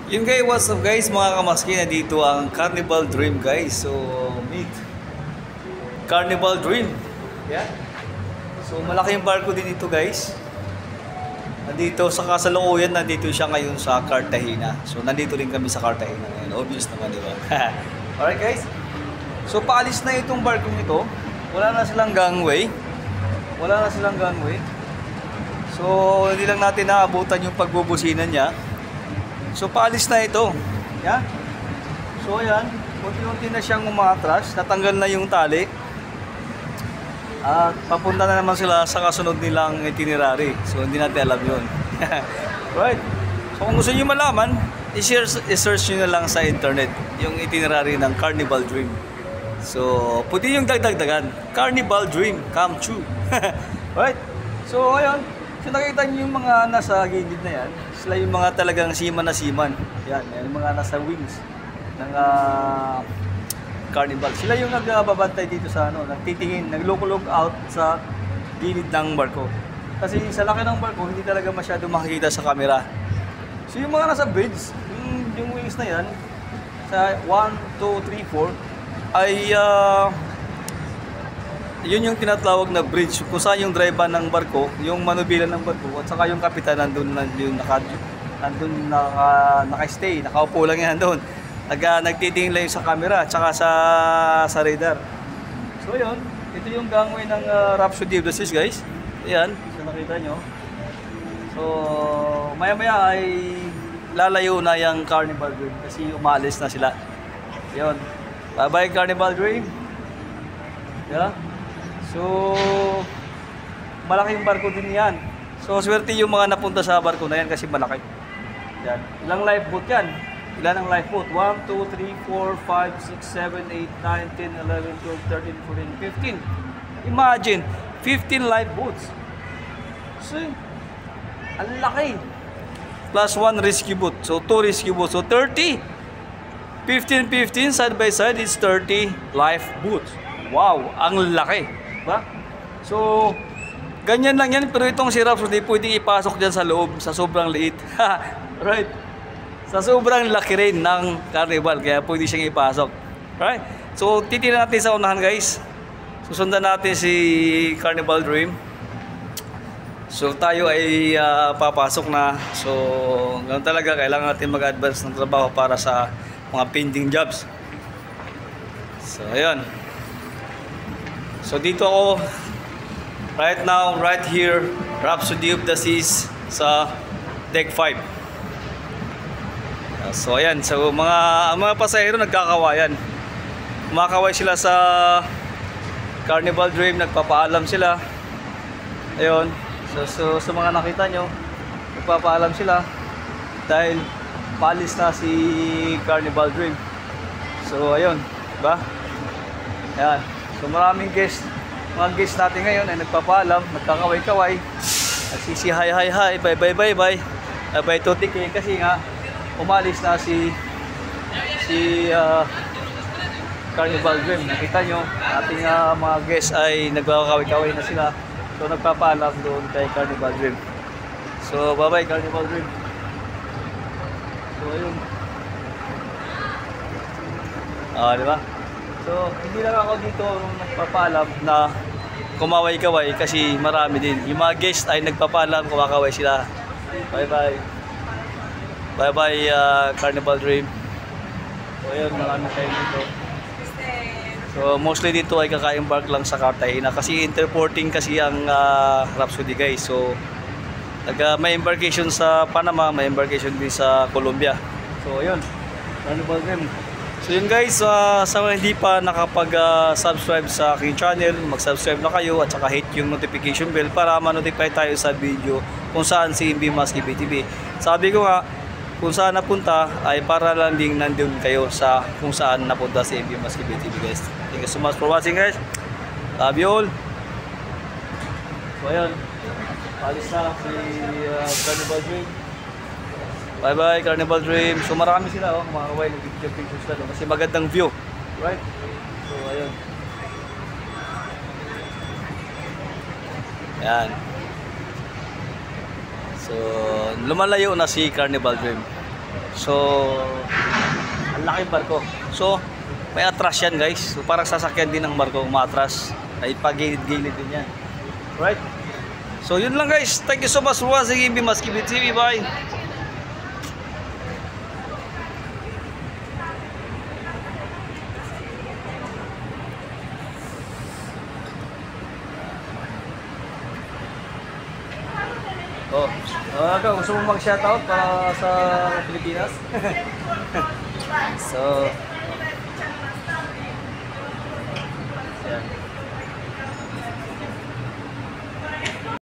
Yung guys, what's up guys, mga kamaski, na dito ang Carnival Dream guys. So, meet Carnival Dream. Yeah. So, malaki yung barko din dito guys. Nandito sa kasalukuyan, nandito siya ngayon sa Cartagena. So, nandito rin kami sa Cartagena ngayon. Obvious naman, di ba? Alright guys. So, paalis na itong barkong ito. Wala na silang gangway. So, hindi lang natin naabutan yung pagbubusinan niya. So, paalis na ito. Yeah? So, ayan. Unti-unti na siyang umatras. Natanggal na yung tali. At papunta na naman sila sa kasunod nilang itinerary. So, hindi natin alam yun. Right. So, kung gusto nyo malaman, i-search nyo na lang sa internet yung itinerary ng Carnival Dream. So, puti yung dagdagdagan. Carnival Dream come true. Right. So, ayan. So, nakita nyo yung mga nasa gilid na yan. Sila yung mga talagang seaman na seaman. Yan, yung mga nasa wings ng Carnival. Sila yung nagbabantay dito sa ano, nagtitingin, naglook out sa gilid ng barko. Kasi sa laki ng barko, hindi talaga masyado makikita sa camera. So yung mga nasa bridge, yung wings na yan, sa 1, 2, 3, 4, ay yun yung tinatawag na bridge kung saan yung driver ng barko, yung manubilan ng barko, at saka yung kapitan nandun naka-stay, nakaupo lang yan doon. Nagtitingin lang yung sa camera at saka sa radar. So yun, ito yung gangway ng Rhapsody of the Seas guys. Ayan, so nakita nyo. So maya-maya ay lalayo na yung Carnival Dream kasi umalis na sila. Yun, bye-bye Carnival Dream. Yeah. So, malaki yung barko din yan. So, swerte yung mga napunta sa barko na yan kasi malaki. Yan. Ilang lifeboat yan? Ilan ang lifeboat? 1, 2, 3, 4, 5, 6, 7, 8, 9, 10, 11, 12, 13, 14, 15. Imagine, 15 lifeboats. So, ang laki. Plus 1 rescue boat. So, 2 rescue boats. So, 30. 15, side by side is 30 lifeboats. Wow, ang laki. Ba? So, ganyan lang yan. Pero itong si Rhapsody, pwedeng ipasok dyan sa loob sa sobrang liit. Right? Sa sobrang laki rin ng Carnival. Kaya pwede siyang ipasok. Right? So, titignan natin sa unahan guys. Susundan natin si Carnival Dream. So, tayo ay papasok na. So, ganun talaga. Kailangan natin mag-advance ng trabaho para sa mga pending jobs. So, ayun. So dito ako right now, right here, Rhapsody of the Seas sa Deck 5. So ayan, so mga pasahero nagkakawayan. Kumakaway sila sa Carnival Dream, nagpapaalam sila. Ayun. So sa mga nakita nyo, nagpapaalam sila dahil paalis na si Carnival Dream. So ayun, diba? Ayan. So maraming guest, mga guest natin ngayon ay nagpapaalam, nagkakaway-kaway, nagsisi hi, bye bye Totike kasi nga umalis na si Carnival Dream. Nakita nyo, ating mga guest ay nagkakaway-kaway na sila. So nagpapaalam doon kay Carnival Dream. So bye bye Carnival Dream. So ayun. Diba? So, hindi lang ako dito nagpapaalam na kumaway-kaway kasi marami din. Yung mga guest ay nagpapaalam, kumakaway sila. Bye-bye. Bye-bye Carnival Dream. So, ayun, marami kayo dito. So, mostly dito ay kaka-embark lang sa Cartagena kasi interporting kasi ang Rhapsody guys. So, may embarkation sa Panama, may embarkation din sa Colombia. So, ayun, Carnival Dream. So yun guys, sa mga hindi pa nakapag-subscribe sa aking channel, mag-subscribe na kayo at saka hit yung notification bell para ma-notify tayo sa video kung saan si MB Maski BTV. Sabi ko nga, kung saan napunta ay para lang din nandun kayo sa kung saan napunta si MB Maski BTV guys. Thank you so much for watching guys. Love you all. So ayun, alis na si Carnival Dream. Bye bye Carnival Dream. So marami sila kumakaway, nag-pictures sila kasi magandang view. Right? So ayun. Yan. So lumalayo na si Carnival Dream. So, ang laking barko. So, may atras yan guys. So, parang sasakyan din ng barko umatras. Ay pagilid-gilid din yan. Right? So, yun lang guys. Thank you so much for watching Ibi Maskibit TV. Bye! Oh, gusto mo mag-shoutout para sa Pilipinas? So, yan.